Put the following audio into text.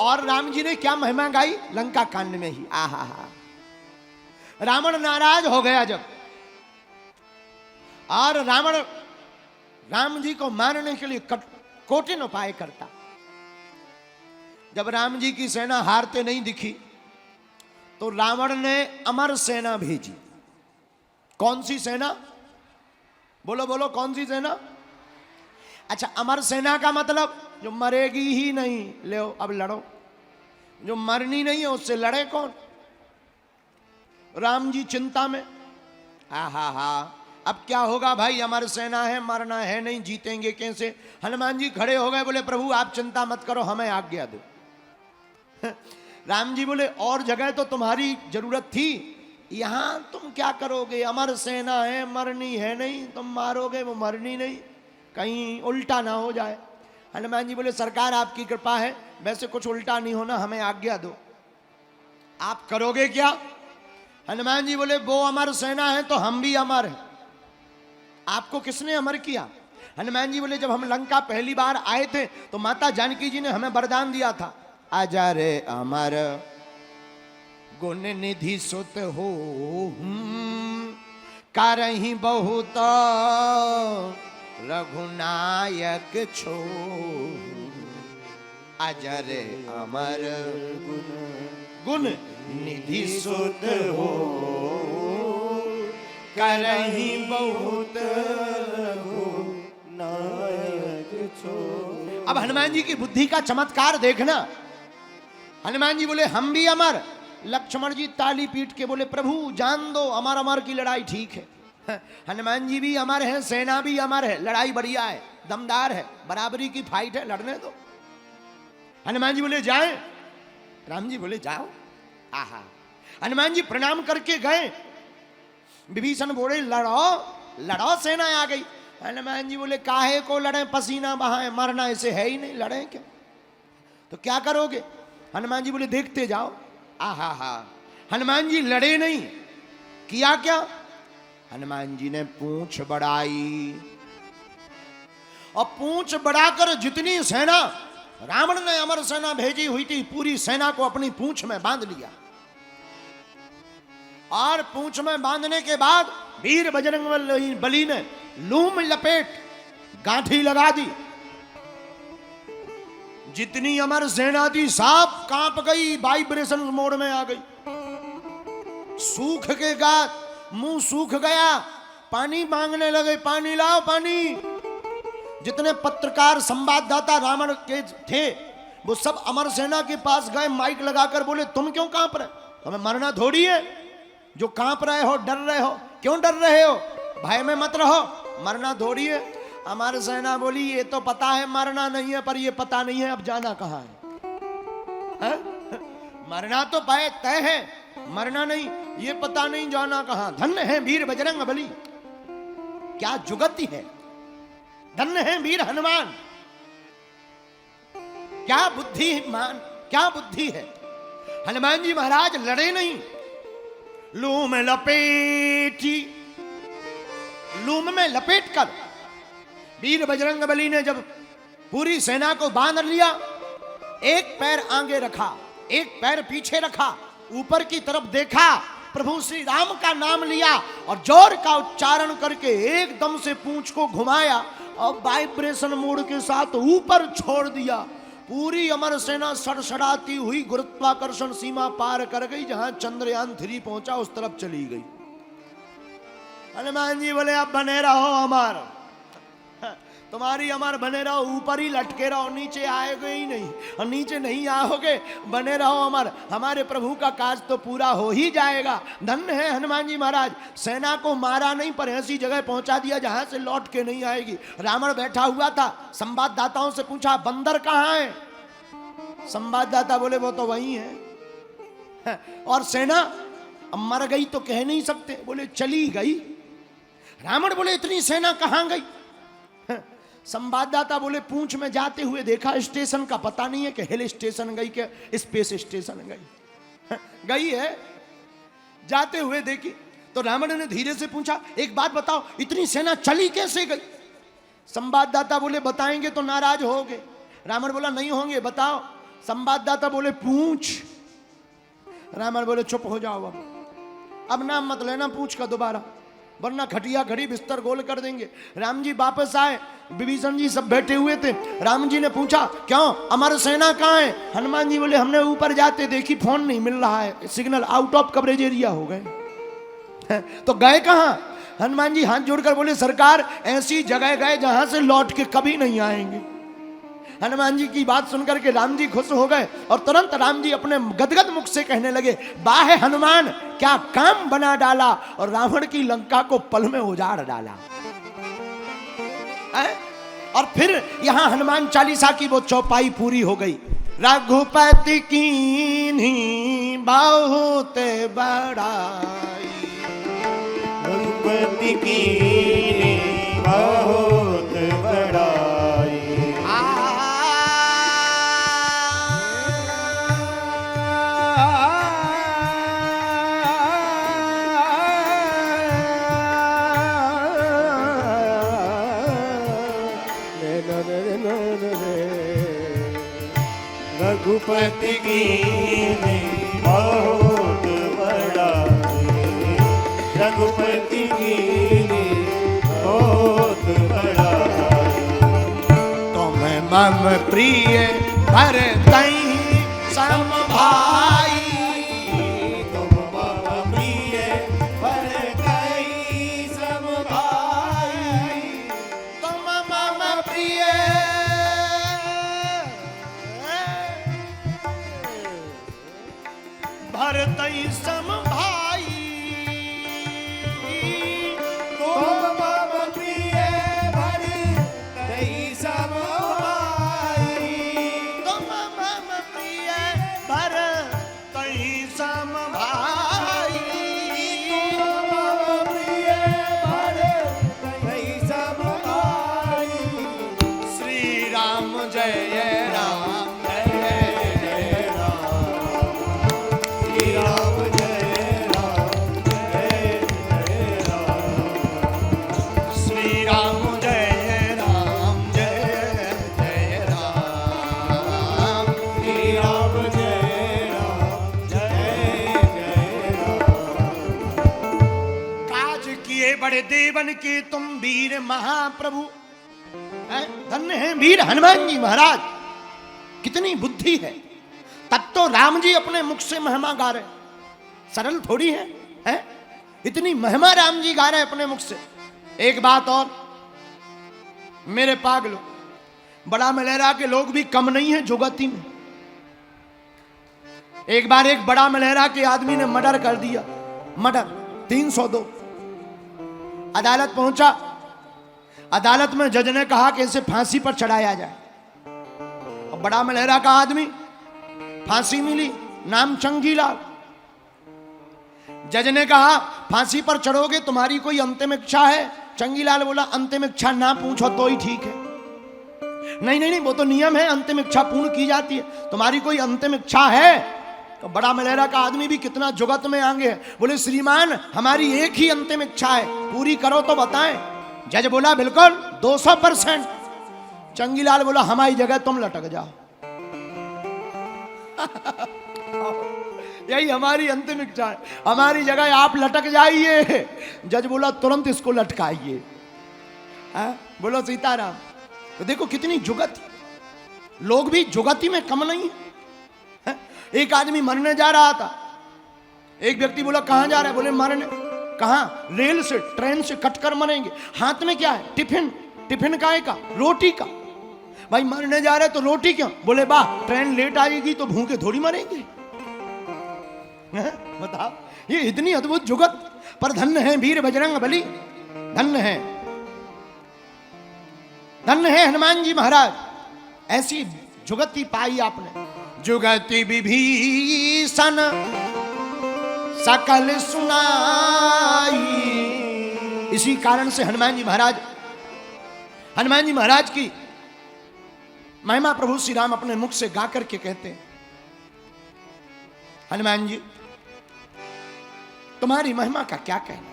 और राम जी ने क्या महिमा गाई लंका कांड में ही। आहा हा, रावण नाराज हो गया जब, और रावण राम जी को मारने के लिए कठिन उपाय करता। जब राम जी की सेना हारते नहीं दिखी तो रावण ने अमर सेना भेजी। कौन सी सेना? बोलो बोलो, कौन सी सेना? अच्छा, अमर सेना का मतलब जो मरेगी ही नहीं, ले अब लड़ो। जो मरनी नहीं है उससे लड़े कौन? राम जी चिंता में, आहा हा, अब क्या होगा भाई, अमर सेना है, मरना है नहीं, जीतेंगे कैसे? हनुमान जी खड़े हो गए, बोले प्रभु आप चिंता मत करो, हमें आज्ञा दो। राम जी बोले और जगह तो तुम्हारी जरूरत थी, यहां तुम क्या करोगे? अमर सेना है, मरनी है नहीं, तुम मारोगे, वो मरनी नहीं, कहीं उल्टा ना हो जाए। हनुमान जी बोले सरकार आपकी कृपा है, वैसे कुछ उल्टा नहीं होना, हमें आज्ञा दो। आप करोगे क्या? हनुमान जी बोले वो अमर सेना है तो हम भी अमर हैं। आपको किसने अमर किया? हनुमान जी बोले जब हम लंका पहली बार आए थे तो माता जानकी जी ने हमें वरदान दिया था, आजा रे अमर गुण निधि सुत हो, करही बहुत रघुनायक छो। आजा रे अमर गुण निधि सुत हो, करही बहुत रघुनायक छो। अब हनुमान जी की बुद्धि का चमत्कार देखना। हनुमान जी बोले हम भी अमर। लक्ष्मण जी ताली पीट के बोले प्रभु जान दो, अमर अमर की लड़ाई ठीक है। हनुमान जी भी अमर है, सेना भी अमर है, लड़ाई बढ़िया है, दमदार है, बराबरी की फाइट है, लड़ने दो। हनुमान जी बोले जाएं? राम जी बोले जाओ। आहा, हनुमान जी प्रणाम करके गए। विभीषण बोले लड़ो लड़ो, सेना आ गई। हनुमान जी बोले काहे को लड़े, पसीना बहाए, मरना ऐसे है ही नहीं, लड़े क्या? तो क्या करोगे? हनुमान जी बोले देखते जाओ। आहा हा, हनुमान जी लड़े नहीं, किया क्या? हनुमान जी ने पूंछ बढ़ाई, और पूंछ बढ़ाकर जितनी सेना रावण ने अमर सेना भेजी हुई थी, पूरी सेना को अपनी पूंछ में बांध लिया। और पूंछ में बांधने के बाद वीर बजरंग बली ने लूम लपेट गांठी लगा दी। जितनी अमर सेना थी सब कांप गई, वाइब्रेशन मोड में आ गई। सूख के गात मुंह सूख गया, पानी मांगने लगे, पानी लाओ पानी। जितने पत्रकार संवाददाता रावण के थे वो सब अमर सेना के पास गए, माइक लगाकर बोले तुम क्यों कांप रहे? तुम्हें मरना थोड़ी है, जो कांप रहे हो, डर रहे हो, क्यों डर रहे हो? भय में मत रहो, मरना थोड़ी है। हमारी सेना बोली ये तो पता है मरना नहीं है, पर ये पता नहीं है अब जाना कहां है? मरना तो तय है, मरना नहीं, ये पता नहीं जाना कहां। धन्य है वीर बजरंग बली, क्या जुगति है, धन्य है वीर हनुमान, क्या बुद्धिमान, क्या बुद्धि है। हनुमान जी महाराज लड़े नहीं, लूम लपेटी, लूम में लपेट कर वीर बजरंग बली ने जब पूरी सेना को बांध लिया, एक पैर आगे रखा, एक पैर पीछे रखा, ऊपर की तरफ देखा, प्रभु श्री राम का नाम लिया और जोर का उच्चारण करके एकदम से पूंछ को घुमाया और वाइब्रेशन मोड के साथ ऊपर छोड़ दिया। पूरी अमर सेना सड़सड़ाती हुई गुरुत्वाकर्षण सीमा पार कर गई, जहां चंद्रयान 3 पहुंचा उस तरफ चली गई। हनुमान जी बोले अब बने रहो अमर, तुम्हारी अमर बने रहो, ऊपर ही लटके रहो, नीचे आएगे ही नहीं, और नीचे नहीं आओगे, बने रहो अमर, हमारे प्रभु का काज तो पूरा हो ही जाएगा। धन्य है हनुमान जी महाराज, सेना को मारा नहीं पर ऐसी जगह पहुंचा दिया जहां से लौट के नहीं आएगी। रावण बैठा हुआ था, संवाददाताओं से पूछा बंदर कहां है? संवाददाता बोले वो तो वही है। और सेना मर गई तो कह नहीं सकते, बोले चली गई। रावण बोले इतनी सेना कहां गई? संवाददाता बोले पूंछ में जाते हुए देखा, स्टेशन का पता नहीं है कि हिल स्टेशन गई कि स्पेस स्टेशन गई। गई है, जाते हुए देखी तो रावण ने धीरे से पूछा एक बात बताओ इतनी सेना चली कैसे गई? संवाददाता बोले बताएंगे तो नाराज होगे। रावण बोला नहीं होंगे, बताओ। संवाददाता बोले पूछ। रावण बोले चुप हो जाओ, अब नाम मत लेना पूछ का दोबारा, वरना खटिया घड़ी बिस्तर गोल कर देंगे। राम जी वापस आए, विभीषण जी सब बैठे हुए थे। राम जी ने पूछा क्यों अमर सेना कहाँ है? हनुमान जी बोले हमने ऊपर जाते देखी फोन नहीं मिल रहा है, signal out of coverage area हो गए। तो गए कहाँ? हनुमान जी हाथ जोड़कर बोले सरकार ऐसी जगह गए जहां से लौट के कभी नहीं आएंगे। हनुमान जी की बात सुनकर के राम जी खुश हो गए और तुरंत राम जी अपने गदगद मुख से कहने लगे वाह हनुमान क्या काम बना डाला और रावण की लंका को पल में उजाड़ डाला। और फिर यहां हनुमान चालीसा की वो चौपाई पूरी हो गई। रघुपति कीन्ही बहुत बड़ाई, रघुपति कीन्ही बहुत बड़ाई, रघुपति कीन्ही बहुत बड़ाई, रघुपति कीन्ही बहुत बड़ाई। तुम मम प्रिय भरतहि सम भाई, तुम मम प्रिय भरतहि सम भाई, तुम मम प्रिय भरतहि सम भाई, तुम मम प्रिय भरतहि सम भाई, तुम मम प्रिय भरतहि सम भाई, तुम मम प्रिय भरतहि सम भाई। श्री राम जय राम जय राम, श्री राम जय राम, जय राम, श्री राम जय राम जय जय राम, श्री राम जय राम, जय राम। काज किए बड़े देवन के तुम वीर महाप्रभु। हैं? धन्य है वीर हनुमान जी महाराज, कितनी बुद्धि है। तब तो राम जी अपने मुख से महिमा गा रहे, सरल थोड़ी है, हैं? इतनी महिमा राम जी गा रहे अपने मुख से। एक बात और, मेरे पागलों, बड़ा मलेरा के लोग भी कम नहीं है जुगती में। एक बार एक बड़ा मलेरा के आदमी ने मर्डर कर दिया, मर्डर 302। अदालत पहुंचा, अदालत में जज ने कहा कि इसे फांसी पर चढ़ाया जाए। और बड़ा मलेरा का आदमी, फांसी मिली, नाम चंगीलाल। जज ने कहा फांसी पर चढ़ोगे, तुम्हारी कोई अंतिम इच्छा है? चंगीलाल बोला अंतिम इच्छा ना पूछो तो ही ठीक है। नहीं नहीं नहीं, वो तो नियम है, अंतिम इच्छा पूर्ण की जाती है। तुम्हारी कोई अंतिम इच्छा है? तो बड़ा मलेरा का आदमी भी कितना जुगत में आगे है, बोले श्रीमान हमारी एक ही अंतिम इच्छा है, पूरी करो तो बताएं। जज बोला बिल्कुल 200%। चंगीलाल बोला हमारी जगह तुम लटक जाओ। यही हमारी अंतिम इच्छा है, हमारी जगह आप लटक जाइए। जज बोला तुरंत इसको लटकाइए। बोलो सीताराम। तो देखो कितनी जुगत, लोग भी जुगती में कम नहीं है। एक आदमी मरने जा रहा था, एक व्यक्ति बोला कहां जा रहा है? बोले मरने। कहां? रेल से, ट्रेन से कटकर मरेंगे। हाथ में क्या है? टिफिन। टिफिन काहे का? रोटी का। भाई मरने जा रहे तो रोटी क्यों? बोले बा ट्रेन लेट आएगी तो भूखे थोड़ी मरेंगे। बताओ, ये इतनी अद्भुत जुगत। पर धन्य है वीर बजरंग बली, धन्य है, धन्य है हनुमान जी महाराज। ऐसी जुगती पाई आपने। जुगति विभीषण सकल सुनाई। इसी कारण से हनुमान जी महाराज की महिमा प्रभु श्री राम अपने मुख से गा करके कहते हैं। हनुमान जी तुम्हारी महिमा का क्या कहना।